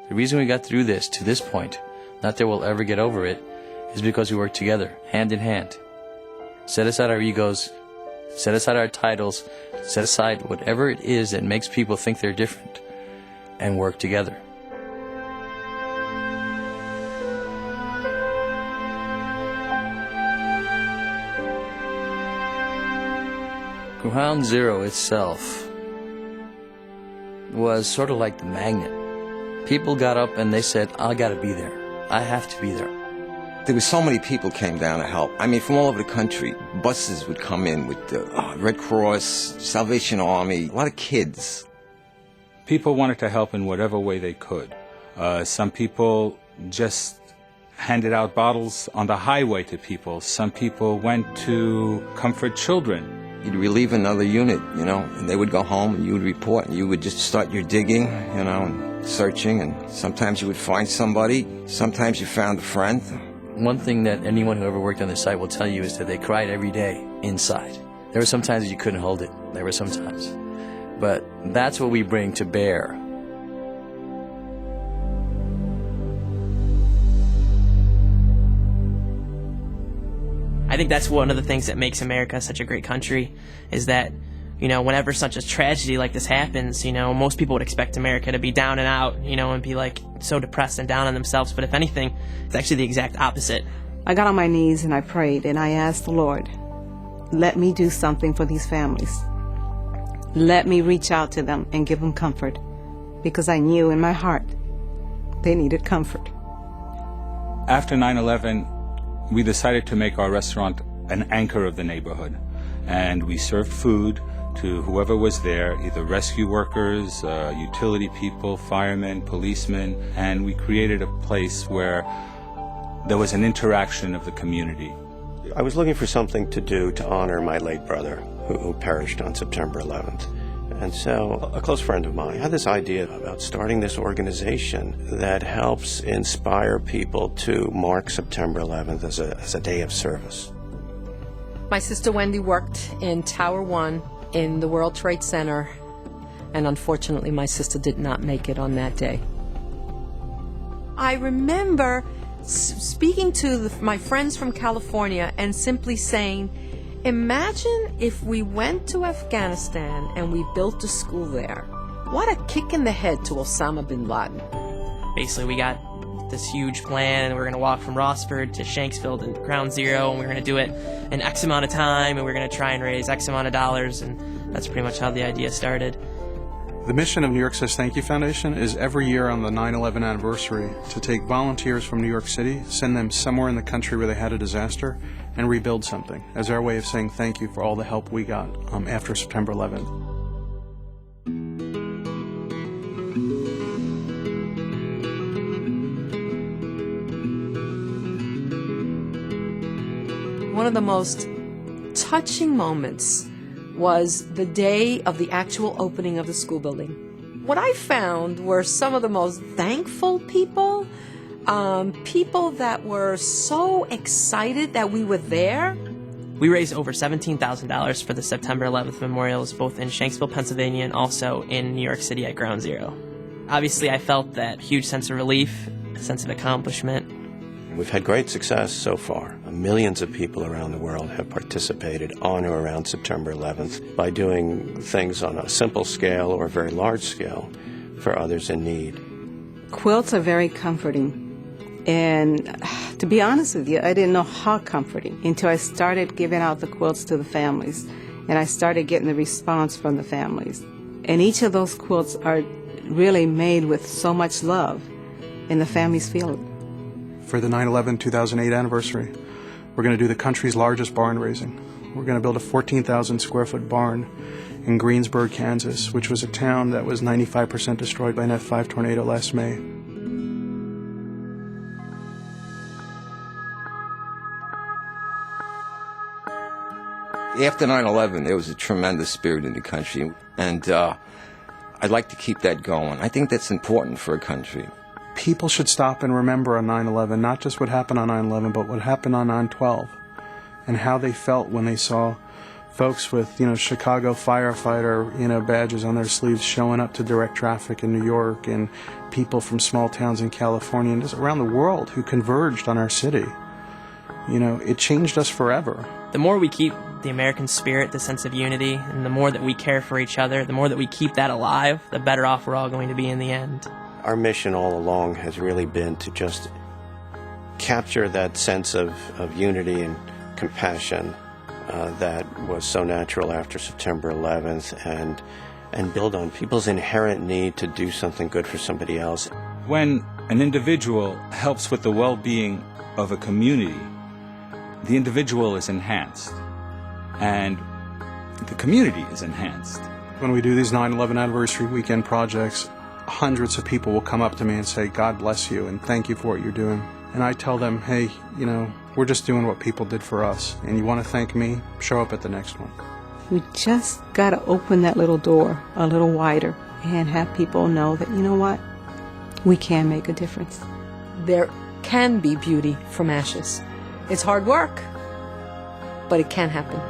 The reason we got through this to this point, not that we'll ever get over it, is because we worked together, hand in hand. Set aside our egos, set aside our titles, set aside whatever it is that makes people think they're different, and work together. Ground Zero itself was sort of like the magnet. People got up and they said, I gotta be there. I have to be there. There were so many people came down to help. I mean, from all over the country, buses would come in with the Red Cross, Salvation Army, a lot of kids. People wanted to help in whatever way they could. Some people just handed out bottles on the highway to people. Some people went to comfort children. You'd relieve another unit, you know, and they would go home and you would report and you would just start your digging, you know, and searching, and sometimes you would find somebody, sometimes you found a friend. One thing that anyone who ever worked on this site will tell you is that they cried every day inside. There were some times that you couldn't hold it. There were some times. But that's what we bring to bear. I think that's one of the things that makes America such a great country, is that, you know, whenever such a tragedy like this happens, you know, most people would expect America to be down and out, you know, and be like so depressed and down on themselves. But if anything, it's actually the exact opposite. I got on my knees and I prayed and I asked the Lord, let me do something for these families. Let me reach out to them and give them comfort, because I knew in my heart they needed comfort. After 9/11, we decided to make our restaurant an anchor of the neighborhood, and we served food to whoever was there, either rescue workers, utility people, firemen, policemen, and we created a place where there was an interaction of the community. I was looking for something to do to honor my late brother who perished on September 11th. And so a close friend of mine had this idea about starting this organization that helps inspire people to mark September 11th as a day of service. My sister Wendy worked in Tower 1 in the World Trade Center, and unfortunately my sister did not make it on that day. I remember speaking to my friends from California and simply saying, imagine if we went to Afghanistan and we built a school there. What a kick in the head to Osama bin Laden. Basically, we got this huge plan, and we're going to walk from Rossford to Shanksville to Ground Zero, and we're going to do it in X amount of time, and we're going to try and raise X amount of dollars, and that's pretty much how the idea started. The mission of New York Says Thank You Foundation is every year on the 9/11 anniversary to take volunteers from New York City, send them somewhere in the country where they had a disaster, and rebuild something as our way of saying thank you for all the help we got after September 11th. One of the most touching moments was the day of the actual opening of the school building. What I found were some of the most thankful people, people that were so excited that we were there. We raised over $17,000 for the September 11th memorials, both in Shanksville, Pennsylvania, and also in New York City at Ground Zero. Obviously, I felt that huge sense of relief, a sense of accomplishment. We've had great success so far. Millions of people around the world have participated on or around September 11th by doing things on a simple scale or a very large scale for others in need. Quilts are very comforting. And to be honest with you, I didn't know how comforting until I started giving out the quilts to the families, and I started getting the response from the families. And each of those quilts are really made with so much love, and the families feel it. For the 9/11-2008 anniversary, we're going to do the country's largest barn raising. We're going to build a 14,000 square foot barn in Greensburg, Kansas, which was a town that was 95% destroyed by an F5 tornado last May. After 9/11, there was a tremendous spirit in the country, and I'd like to keep that going. I think that's important for a country. People should stop and remember on 9/11, not just what happened on 9/11, but what happened on 9/12, and how they felt when they saw folks with, Chicago firefighter, badges on their sleeves showing up to direct traffic in New York, and people from small towns in California and just around the world who converged on our city. It changed us forever. The more we keep the American spirit, the sense of unity, and the more that we care for each other, the more that we keep that alive, the better off we're all going to be in the end. Our mission all along has really been to just capture that sense of unity and compassion that was so natural after September 11th, and build on people's inherent need to do something good for somebody else. When an individual helps with the well-being of a community, the individual is enhanced, and the community is enhanced. When we do these 9/11 anniversary weekend projects, hundreds of people will come up to me and say, God bless you, and thank you for what you're doing. And I tell them, hey, we're just doing what people did for us, and you want to thank me, show up at the next one. We just got to open that little door a little wider and have people know that, what, we can make a difference. There can be beauty from ashes. It's hard work, but it can happen.